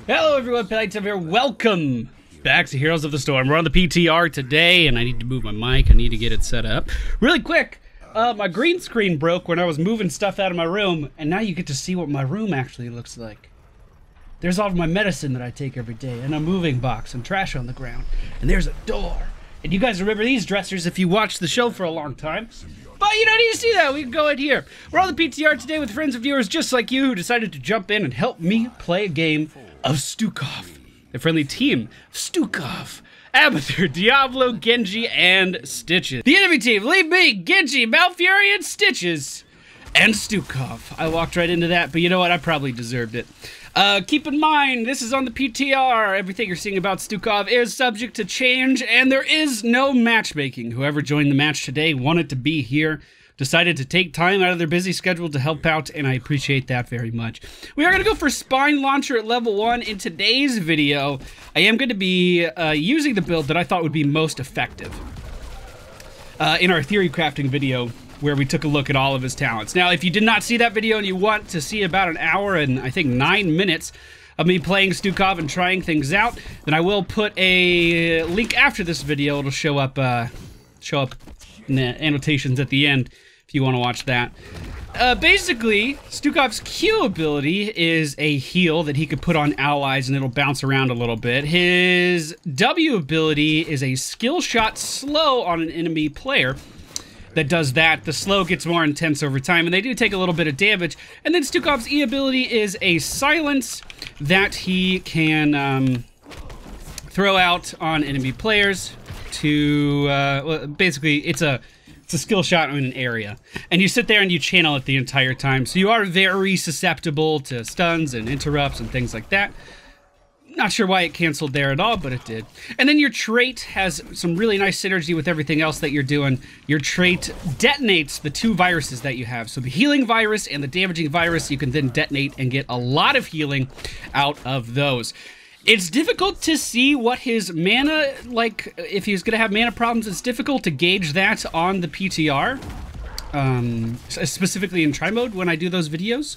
Hello everyone, MFPallytime here. Welcome back to Heroes of the Storm. We're on the PTR today, and I need to move my mic. I need to get it set up. Really quick, my green screen broke when I was moving stuff out of my room, and now you get to see what my room actually looks like. There's all of my medicine that I take every day, and a moving box, and trash on the ground, and there's a door. And you guys remember these dressers if you watched the show for a long time. But you don't need to see that. We can go in here. We're on the PTR today with friends and viewers just like you who decided to jump in and help me play a game of Stukov. The friendly team of Stukov, Abathur, Diablo, Genji, and Stitches. The enemy team, leave me, Genji, Malfury, and Stitches, and Stukov. I walked right into that, but you know what? I probably deserved it. Keep in mind, this is on the PTR. Everything you're seeing about Stukov is subject to change, and there is no matchmaking. Whoever joined the match today wanted to be here, decided to take time out of their busy schedule to help out, and I appreciate that very much. We are going to go for Spine Launcher at level 1. In today's video, I am going to be using the build that I thought would be most effective in our theory crafting video, where we took a look at all of his talents. Now, if you did not see that video and you want to see about an hour and I think 9 minutes of me playing Stukov and trying things out, then I will put a link after this video. It'll show up in the annotations at the end if you want to watch that. Basically, Stukov's Q ability is a heal that he could put on allies and it'll bounce around a little bit. His W ability is a skill shot slow on an enemy player that does that. The slow gets more intense over time, and they do take a little bit of damage. And then Stukov's E ability is a silence that he can throw out on enemy players to, well, basically, it's a skill shot in an area. And you sit there and you channel it the entire time, so you are very susceptible to stuns and interrupts and things like that. Not sure why it canceled there at all, but it did. And then your trait has some really nice synergy with everything else that you're doing. Your trait detonates the two viruses that you have. So the healing virus and the damaging virus, you can then detonate and get a lot of healing out of those. It's difficult to see what his mana, like, if he's going to have mana problems, it's difficult to gauge that on the PTR. Specifically in try mode when I do those videos.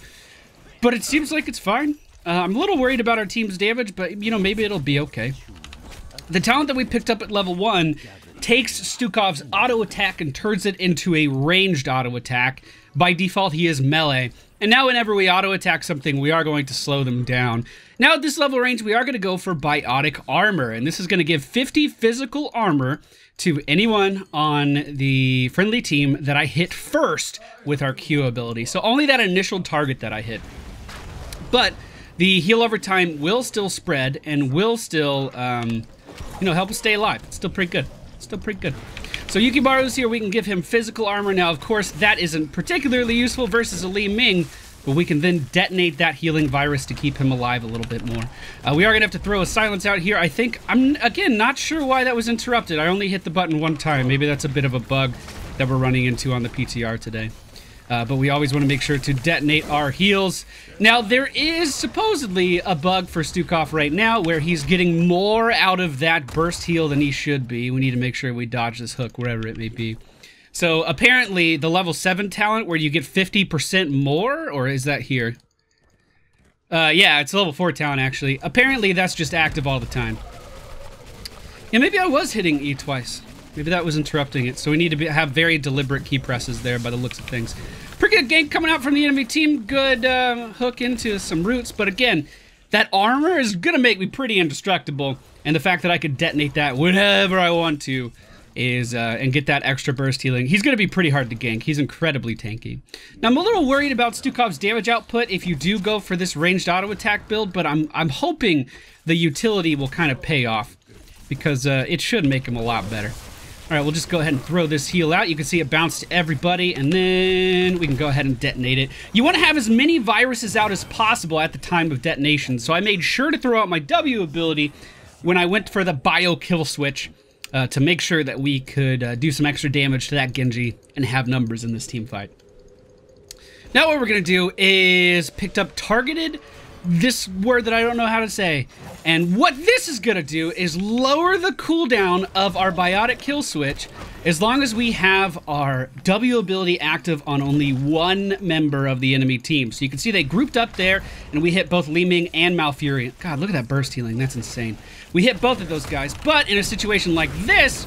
But it seems like it's fine. I'm a little worried about our team's damage, but, you know, maybe it'll be okay. The talent that we picked up at level 1 takes Stukov's auto attack and turns it into a ranged auto attack. By default, he is melee. And now whenever we auto attack something, we are going to slow them down. Now at this level range, we are going to go for biotic armor. And this is going to give 50 physical armor to anyone on the friendly team that I hit first with our Q ability. So only that initial target that I hit. But the heal over time will still spread and will still, you know, help us stay alive. It's still pretty good. Still pretty good. So Yukimaru's here. We can give him physical armor. Now, of course, that isn't particularly useful versus a Li Ming, but we can then detonate that healing virus to keep him alive a little bit more. We are going to have to throw a silence out here. I think, I'm, again, not sure why that was interrupted. I only hit the button one time. Maybe that's a bit of a bug that we're running into on the PTR today. But we always want to make sure to detonate our heals. Now, there is supposedly a bug for Stukov right now where he's getting more out of that burst heal than he should be. We need to make sure we dodge this hook, wherever it may be. So, apparently, the level 7 talent where you get 50% more, or is that here? Yeah, it's a level 4 talent, actually. Apparently, that's just active all the time. Yeah, maybe I was hitting E twice. Maybe that was interrupting it, so we need to have very deliberate key presses there by the looks of things. Pretty good gank coming out from the enemy team. Good hook into some roots, but again, that armor is going to make me pretty indestructible, and the fact that I could detonate that whenever I want to is, and get that extra burst healing. He's going to be pretty hard to gank. He's incredibly tanky. Now, I'm a little worried about Stukov's damage output if you do go for this ranged auto attack build, but I'm hoping the utility will kind of pay off, because it should make him a lot better. All right, we'll just go ahead and throw this heal out. You can see it bounce to everybody, and then we can go ahead and detonate it. You want to have as many viruses out as possible at the time of detonation, so I made sure to throw out my W ability when I went for the bio kill switch to make sure that we could do some extra damage to that Genji and have numbers in this team fight. Now what we're going to do is picked up targeted this word that I don't know how to say. And what this is gonna do is lower the cooldown of our biotic kill switch as long as we have our W ability active on only one member of the enemy team. So you can see they grouped up there, and we hit both Li Ming and Malfurion. God, look at that burst healing. That's insane. We hit both of those guys, but in a situation like this,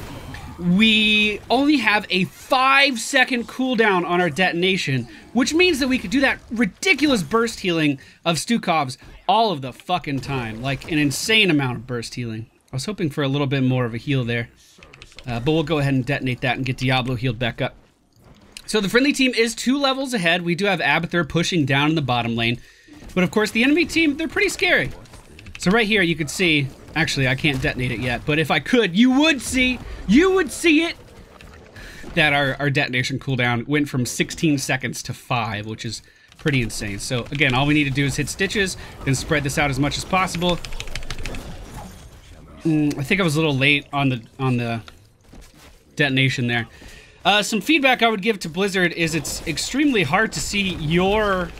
we only have a 5-second cooldown on our detonation, which means that we could do that ridiculous burst healing of Stukov's all of the fucking time. Like an insane amount of burst healing. I was hoping for a little bit more of a heal there. But we'll go ahead and detonate that and get Diablo healed back up. So the friendly team is 2 levels ahead. We do have Abathur pushing down in the bottom lane. But of course, the enemy team, they're pretty scary. So right here, you could see... Actually, I can't detonate it yet, but if I could, you would see it, that our detonation cooldown went from 16 seconds to 5, which is pretty insane. So again, all we need to do is hit stitches, then spread this out as much as possible. I think I was a little late on the detonation there. Some feedback I would give to Blizzard is it's extremely hard to see your...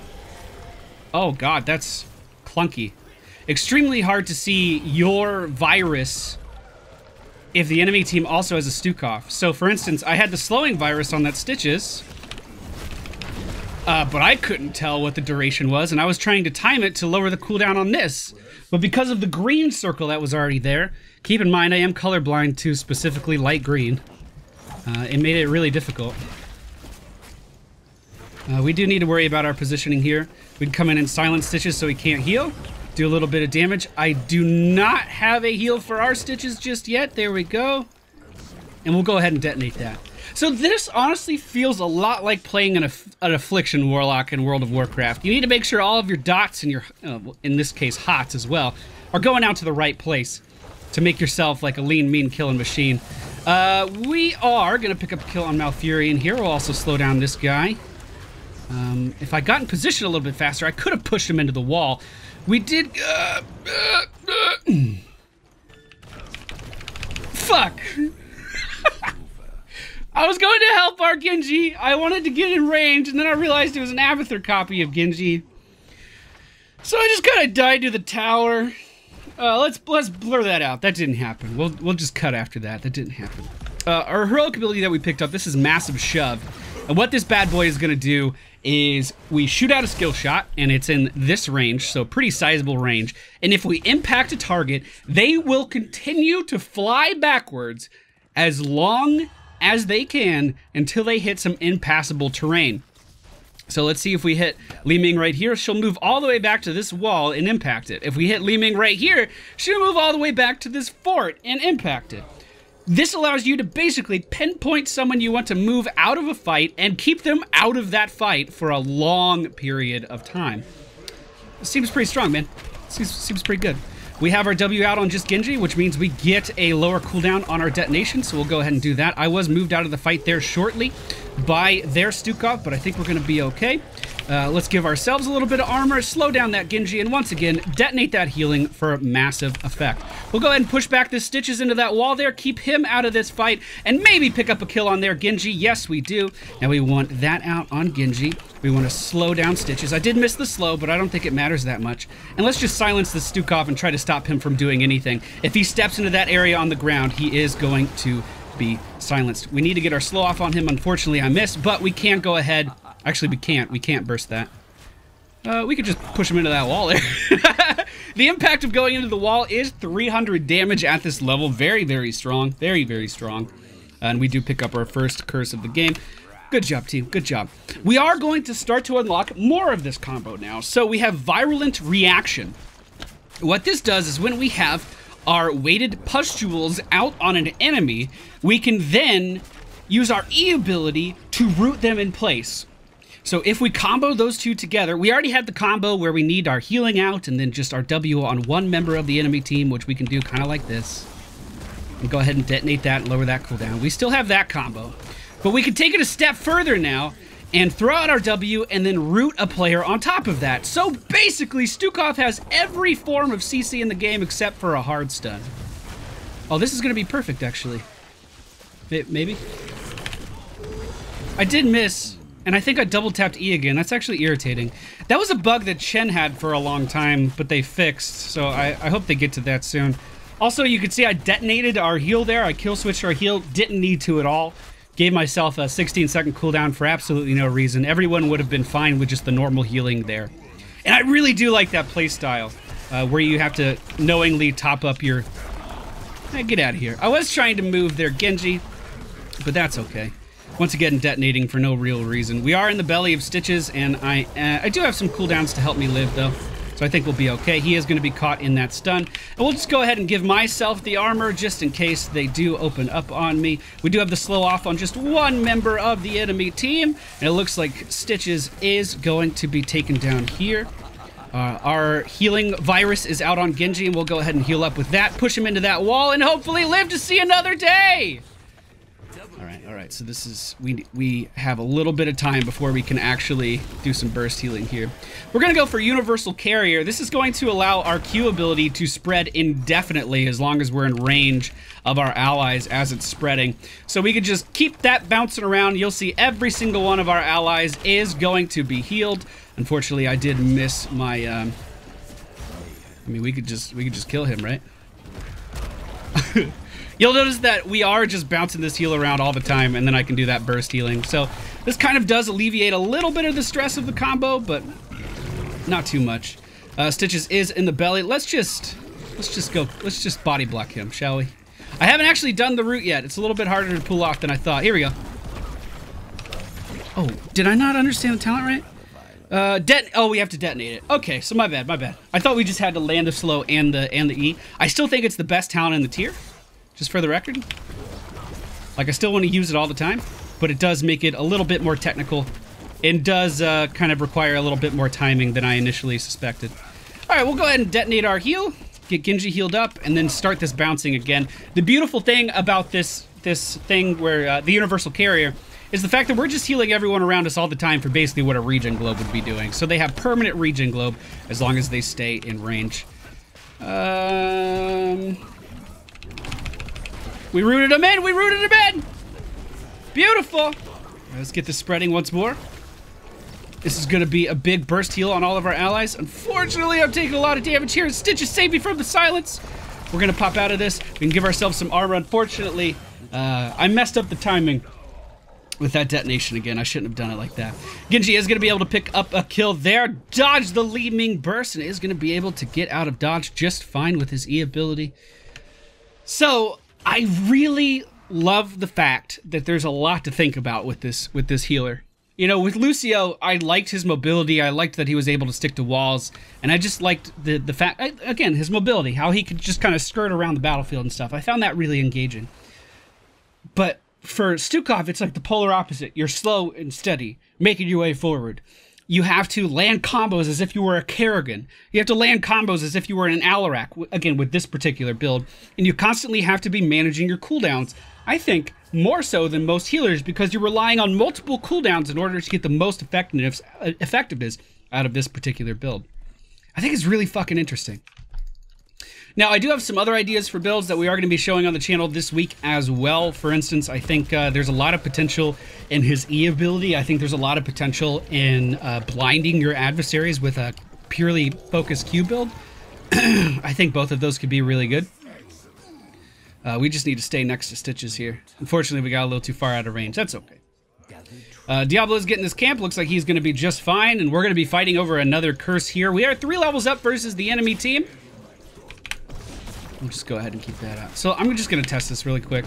Oh god, that's clunky. Extremely hard to see your virus if the enemy team also has a Stukov. So for instance, I had the slowing virus on that Stitches, but I couldn't tell what the duration was, and I was trying to time it to lower the cooldown on this. But because of the green circle that was already there, keep in mind I am colorblind to specifically light green, it made it really difficult. We do need to worry about our positioning here. We'd come in and silence Stitches so he can't heal. Do a little bit of damage. I do not have a heal for our Stitches just yet. There we go. And we'll go ahead and detonate that. So this honestly feels a lot like playing an Affliction Warlock in World of Warcraft. You need to make sure all of your dots and your, in this case, HotS as well, are going out to the right place to make yourself like a lean, mean killing machine. We are going to pick up a kill on Malfurion here. We'll also slow down this guy. If I got in position a little bit faster, I could have pushed him into the wall. We did... Fuck! I was going to help our Genji. I wanted to get in range, and then I realized it was an Abathur copy of Genji. So I just kind of died to the tower. Let's blur that out. That didn't happen. We'll just cut after that. That didn't happen. Our heroic ability that we picked up, this is Massive Shove. And what this bad boy is going to do is we shoot out a skill shot, and it's in this range, so pretty sizable range. And if we impact a target, they will continue to fly backwards as long as they can until they hit some impassable terrain. So let's see if we hit Li Ming right here. She'll move all the way back to this wall and impact it. If we hit Li Ming right here, she'll move all the way back to this fort and impact it. This allows you to basically pinpoint someone you want to move out of a fight and keep them out of that fight for a long period of time. Seems pretty strong, man. Seems pretty good. We have our W out on just Genji, which means we get a lower cooldown on our detonation, so we'll go ahead and do that. I was moved out of the fight there shortly by their Stukov, but I think we're going to be okay. Let's give ourselves a little bit of armor, slow down that Genji, and once again, detonate that healing for massive effect. We'll go ahead and push back the Stitches into that wall there, keep him out of this fight, and maybe pick up a kill on their Genji. Yes, we do. Now we want that out on Genji. We want to slow down Stitches. I did miss the slow, but I don't think it matters that much. And let's just silence the Stukov and try to stop him from doing anything. If he steps into that area on the ground, he is going to be silenced. We need to get our slow off on him. Unfortunately, I missed, but we can go ahead. Actually, we can't. We can't burst that. We could just push him into that wall there. The impact of going into the wall is 300 damage at this level. Very, very strong. Very, very strong. And we do pick up our first curse of the game. Good job, team. Good job. We are going to start to unlock more of this combo now. So we have Virulent Reaction. What this does is when we have our weighted pustules out on an enemy, we can then use our E ability to root them in place. So if we combo those two together, we already had the combo where we need our healing out and then just our W on one member of the enemy team, which we can do kind of like this. And go ahead and detonate that and lower that cooldown. We still have that combo. But we can take it a step further now and throw out our W and then root a player on top of that. So basically, Stukov has every form of CC in the game except for a hard stun. Oh, this is going to be perfect, actually. Maybe? I did miss And I think I double tapped E again. That's actually irritating. That was a bug that Chen had for a long time, but they fixed. So I hope they get to that soon. Also, you can see I detonated our heal there. I kill switched our heal. Didn't need to at all. Gave myself a 16-second cooldown for absolutely no reason. Everyone would have been fine with just the normal healing there. And I really do like that playstyle, where you have to knowingly top up your... get out of here. I was trying to move their Genji, but that's okay. Once again, detonating for no real reason. We are in the belly of Stitches, and I do have some cooldowns to help me live, though. So I think we'll be okay. He is going to be caught in that stun. And we'll just go ahead and give myself the armor, just in case they do open up on me. We do have the slow off on just one member of the enemy team. And it looks like Stitches is going to be taken down here. Our healing virus is out on Genji, and we'll go ahead and heal up with that. Push him into that wall, and hopefully live to see another day! All right, so this is, we have a little bit of time before we can actually do some burst healing here. We're gonna go for Universal Carrier. This is going to allow our Q ability to spread indefinitely as long as we're in range of our allies as it's spreading. So we could just keep that bouncing around. You'll see every single one of our allies is going to be healed. Unfortunately, I did miss my, I mean, we could just kill him, right? You'll notice that we are just bouncing this heal around all the time, and then I can do that burst healing. So this kind of does alleviate a little bit of the stress of the combo, but not too much. Stitches is in the belly. Let's just body block him, shall we? I haven't actually done the route yet. It's a little bit harder to pull off than I thought. Here we go. Oh, did I not understand the talent right? Oh, we have to detonate it. Okay, so my bad. I thought we just had to land a slow and the E. I still think it's the best talent in the tier. Just for the record. Like, I still want to use it all the time, but it does make it a little bit more technical and does kind of require a little bit more timing than I initially suspected. All right, we'll go ahead and detonate our heal, get Genji healed up, and then start this bouncing again. The beautiful thing about this thing where the Universal Carrier is the fact that we're just healing everyone around us all the time for basically what a regen globe would be doing. So they have permanent regen globe as long as they stay in range. We rooted him in! Beautiful! Let's get this spreading once more. This is gonna be a big burst heal on all of our allies. Unfortunately, I'm taking a lot of damage here. Stitches saved me from the silence. We're gonna pop out of this. We can give ourselves some armor. Unfortunately, I messed up the timing with that detonation again. I shouldn't have done it like that. Genji is gonna be able to pick up a kill there, dodge the Li Ming burst, and is gonna be able to get out of dodge just fine with his E ability. So, I really love the fact that there's a lot to think about with this healer. You know, with Lucio, I liked his mobility. I liked that he was able to stick to walls, and I just liked the fact, again, his mobility, how he could just kind of skirt around the battlefield and stuff. I found that really engaging. But for Stukov, it's like the polar opposite. You're slow and steady, making your way forward. You have to land combos as if you were a Kerrigan. You have to land combos as if you were an Alarak, again, with this particular build. And you constantly have to be managing your cooldowns. I think more so than most healers because you're relying on multiple cooldowns in order to get the most effectiveness out of this particular build. I think it's really fucking interesting. Now, I do have some other ideas for builds that we are going to be showing on the channel this week as well. For instance, I think there's a lot of potential in his E ability. I think there's a lot of potential in blinding your adversaries with a purely focused Q build. I think both of those could be really good. We just need to stay next to Stitches here. Unfortunately, we got a little too far out of range. That's okay. Diablo's getting his camp. Looks like he's going to be just fine, and we're going to be fighting over another curse here. We are 3 levels up versus the enemy team. We'll just go ahead and keep that out. So I'm just going to test this really quick.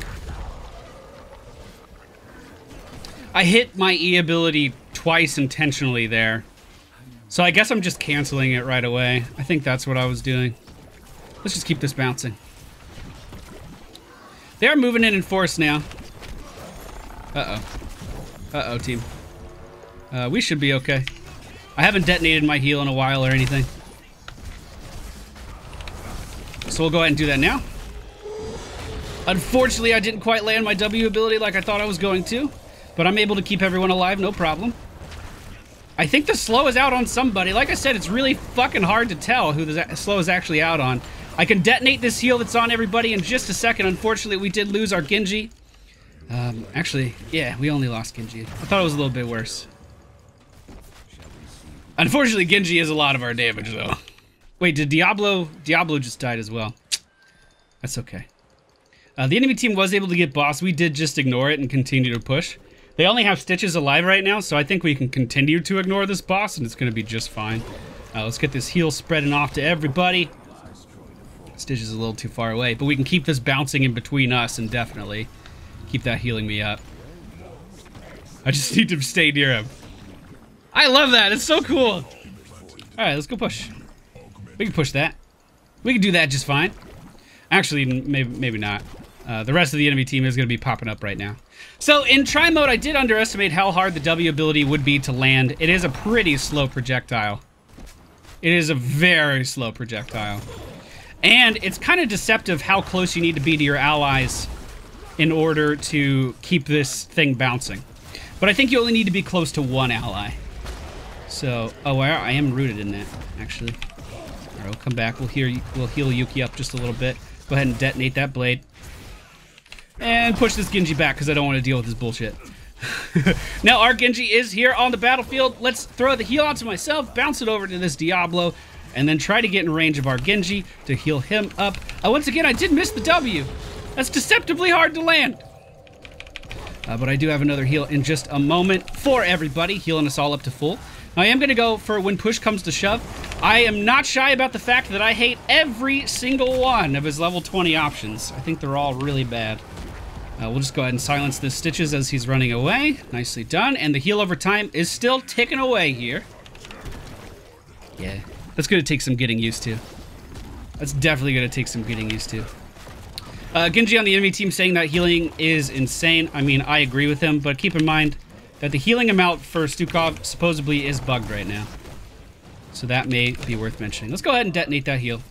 I hit my E ability twice intentionally there. So I guess I'm just canceling it right away. I think that's what I was doing. Let's just keep this bouncing. They are moving in force now. Uh-oh. Uh-oh, team. We should be okay. I haven't detonated my heal in a while or anything. So we'll go ahead and do that now. Unfortunately, I didn't quite land my W ability like I thought I was going to, but I'm able to keep everyone alive, no problem. I think the slow is out on somebody. Like I said, it's really fucking hard to tell who the slow is actually out on. I can detonate this heal that's on everybody in just a second. Unfortunately, we did lose our Genji. Actually, yeah, we only lost Genji. I thought it was a little bit worse. Unfortunately, Genji is a lot of our damage, though. Wait, did Diablo just died as well. That's okay. The enemy team was able to get boss. We did just ignore it and continue to push. They only have Stitches alive right now, so I think we can continue to ignore this boss, and it's going to be just fine. Let's get this heal spreading off to everybody. Stitch is a little too far away, but we can keep this bouncing in between us and definitely keep that healing me up. I just need to stay near him. I love that. It's so cool. All right, let's go push. We can push that. We can do that just fine. Actually, maybe not. The rest of the enemy team is going to be popping up right now. So in try mode, I did underestimate how hard the W ability would be to land. It is a pretty slow projectile. It is a very slow projectile. And it's kind of deceptive how close you need to be to your allies in order to keep this thing bouncing. But I think you only need to be close to one ally. So, oh, I am rooted in that, actually. All right, we'll come back. We'll heal Yuki up just a little bit. Go ahead and detonate that blade. And push this Genji back because I don't want to deal with this bullshit. Now our Genji is here on the battlefield. Let's throw the heal out to myself, bounce it over to this Diablo, and then try to get in range of our Genji to heal him up. Once again, I did miss the W. That's deceptively hard to land. But I do have another heal in just a moment for everybody, healing us all up to full. Now, I am going to go for when push comes to shove. I am not shy about the fact that I hate every single one of his level 20 options. I think they're all really bad. We'll just go ahead and silence the Stitches as he's running away. Nicely done. And the heal over time is still ticking away here. Yeah, that's going to take some getting used to. That's definitely going to take some getting used to. Genji on the enemy team saying that healing is insane. I mean, I agree with him, but keep in mind that the healing amount for Stukov supposedly is bugged right now. So that may be worth mentioning. Let's go ahead and detonate that heal.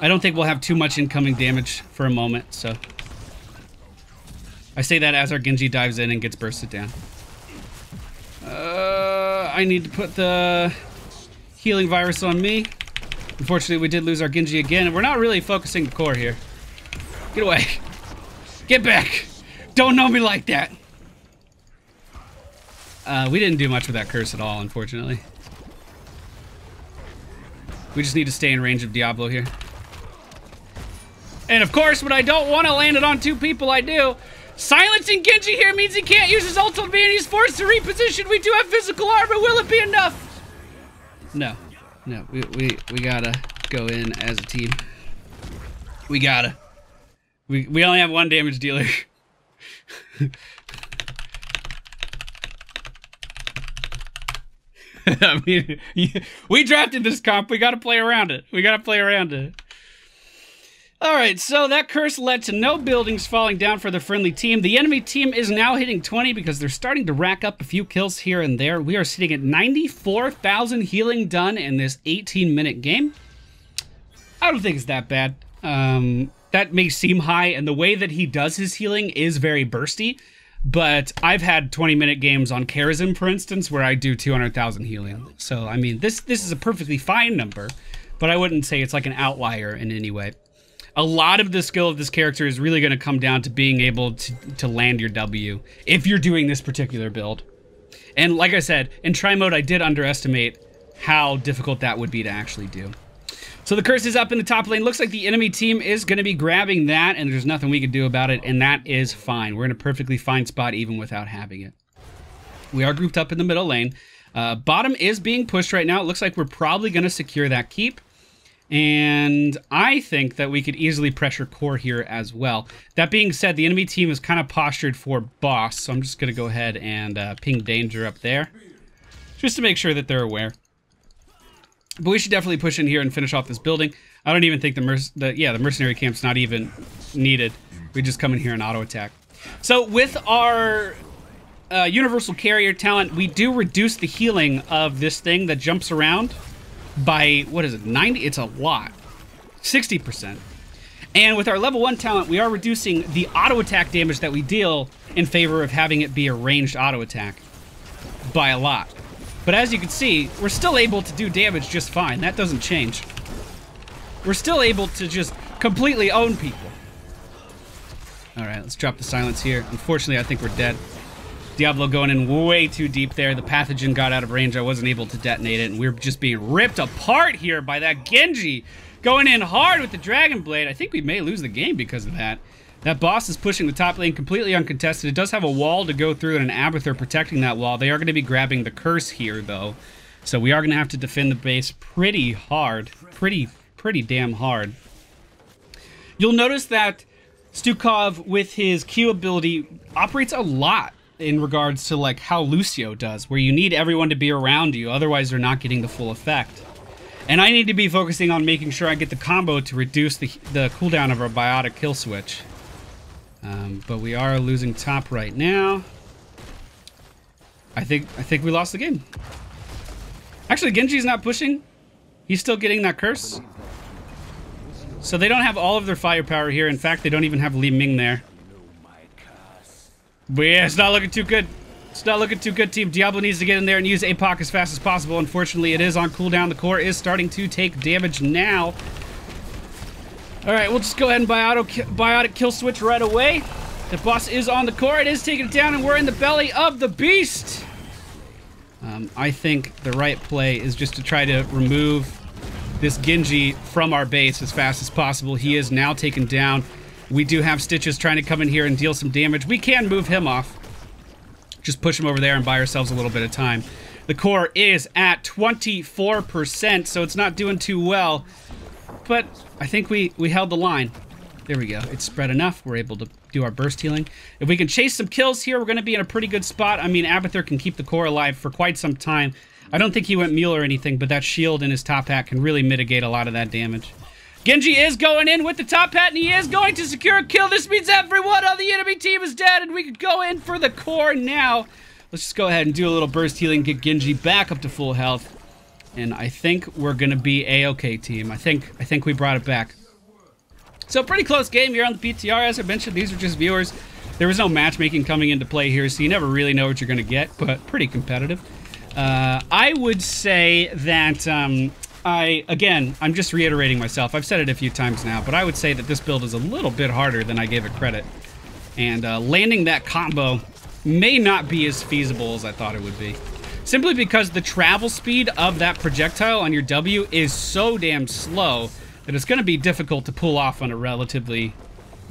I don't think we'll have too much incoming damage for a moment, so... I say that as our Genji dives in and gets bursted down. I need to put the healing virus on me. Unfortunately, we did lose our Genji again, and we're not really focusing the core here. Get away. Get back. Don't know me like that. We didn't do much with that curse at all, unfortunately. We just need to stay in range of Diablo here. And of course, when I don't want to land it on two people, I do. Silencing Genji here means he can't use his ult on me and he's forced to reposition. We do have physical armor. Will it be enough? No. No, we gotta go in as a team. We gotta. We only have one damage dealer. I mean, we drafted this comp. We gotta play around it. We gotta play around it. Alright, so that curse led to no buildings falling down for the friendly team. The enemy team is now hitting 20 because they're starting to rack up a few kills here and there. We are sitting at 94,000 healing done in this 18-minute game. I don't think it's that bad. That may seem high, and the way that he does his healing is very bursty, but I've had 20-minute games on Karazhan, for instance, where I do 200,000 healing. So, I mean, this is a perfectly fine number, but I wouldn't say it's like an outlier in any way. A lot of the skill of this character is really going to come down to being able to land your W if you're doing this particular build. And like I said, in try mode, I did underestimate how difficult that would be to actually do. So the curse is up in the top lane. Looks like the enemy team is going to be grabbing that, and there's nothing we can do about it, and that is fine. We're in a perfectly fine spot even without having it. We are grouped up in the middle lane. Bottom is being pushed right now. It looks like we're probably going to secure that keep. And I think that we could easily pressure core here as well. That being said, the enemy team is kind of postured for boss, so I'm just going to go ahead and ping danger up there, just to make sure that they're aware. But we should definitely push in here and finish off this building. I don't even think the mercenary camp's not even needed. We just come in here and auto attack. So with our universal carrier talent, we do reduce the healing of this thing that jumps around by, what is it, 90? It's a lot. 60%. And with our level 1 talent, we are reducing the auto attack damage that we deal in favor of having it be a ranged auto attack by a lot. But as you can see, we're still able to do damage just fine. That doesn't change. We're still able to just completely own people. All right, let's drop the silence here. Unfortunately, I think we're dead. Diablo going in way too deep there. The pathogen got out of range. I wasn't able to detonate it, and we're just being ripped apart here by that Genji. Going in hard with the Dragon Blade. I think we may lose the game because of that. That boss is pushing the top lane completely uncontested. It does have a wall to go through and an Abathur protecting that wall. They are going to be grabbing the curse here, though. So we are going to have to defend the base pretty hard. Pretty damn hard. You'll notice that Stukov, with his Q ability, operates a lot in regards to like how Lucio does, where you need everyone to be around you, otherwise they're not getting the full effect. And I need to be focusing on making sure I get the combo to reduce the cooldown of our biotic kill switch. But we are losing top right now. I think we lost the game. Actually, Genji's not pushing. He's still getting that curse. So they don't have all of their firepower here. In fact, they don't even have Li Ming there. But yeah, it's not looking too good. It's not looking too good, team. Diablo needs to get in there and use APOC as fast as possible. Unfortunately, it is on cooldown. The core is starting to take damage now. Alright, we'll just go ahead and biotic kill switch right away. The boss is on the core. It is taking it down, and we're in the belly of the beast. I think the right play is just to try to remove this Genji from our base as fast as possible. He is now taken down. We do have Stitches trying to come in here and deal some damage. We can move him off. Just push him over there and buy ourselves a little bit of time. The core is at 24%, so it's not doing too well. But I think we held the line. There we go. It's spread enough. We're able to do our burst healing. If we can chase some kills here, we're going to be in a pretty good spot. I mean, Abathur can keep the core alive for quite some time. I don't think he went mule or anything, but that shield in his top hat can really mitigate a lot of that damage. Genji is going in with the top hat, and he is going to secure a kill. This means everyone on the enemy team is dead, and we can go in for the core now. Let's just go ahead and do a little burst healing, get Genji back up to full health. And I think we're going to be A-okay, team. I think we brought it back. So pretty close game here on the PTR. As I mentioned, these are just viewers. There was no matchmaking coming into play here, so you never really know what you're going to get, but pretty competitive. I would say that, I'm just reiterating myself. I've said it a few times now, but I would say that this build is a little bit harder than I gave it credit. And landing that combo may not be as feasible as I thought it would be. Simply because the travel speed of that projectile on your W is so damn slow that it's going to be difficult to pull off on a relatively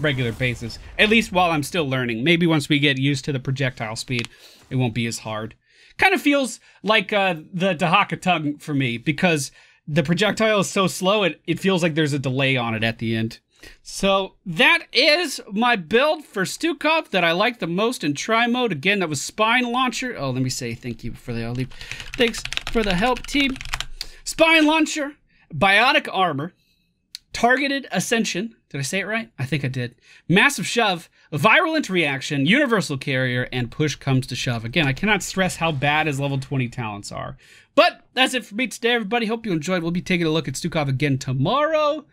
regular basis. At least while I'm still learning. Maybe once we get used to the projectile speed, it won't be as hard. Kind of feels like the Dahaka tongue for me, because the projectile is so slow, it feels like there's a delay on it at the end. So that is my build for Stukov that I like the most in try mode. Again, that was Spine Launcher. Oh, let me say thank you for the leave. Thanks for the help, team. Spine Launcher, Biotic Armor, Targeted Ascension. Did I say it right? I think I did. Massive Shove, Virulent Reaction, Universal Carrier, and Push Comes to Shove. Again, I cannot stress how bad his level 20 talents are. But that's it for me today, everybody. Hope you enjoyed. We'll be taking a look at Stukov again tomorrow.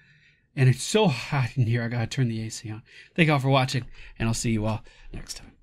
And it's so hot in here, I gotta turn the AC on. Thank you all for watching, and I'll see you all next time.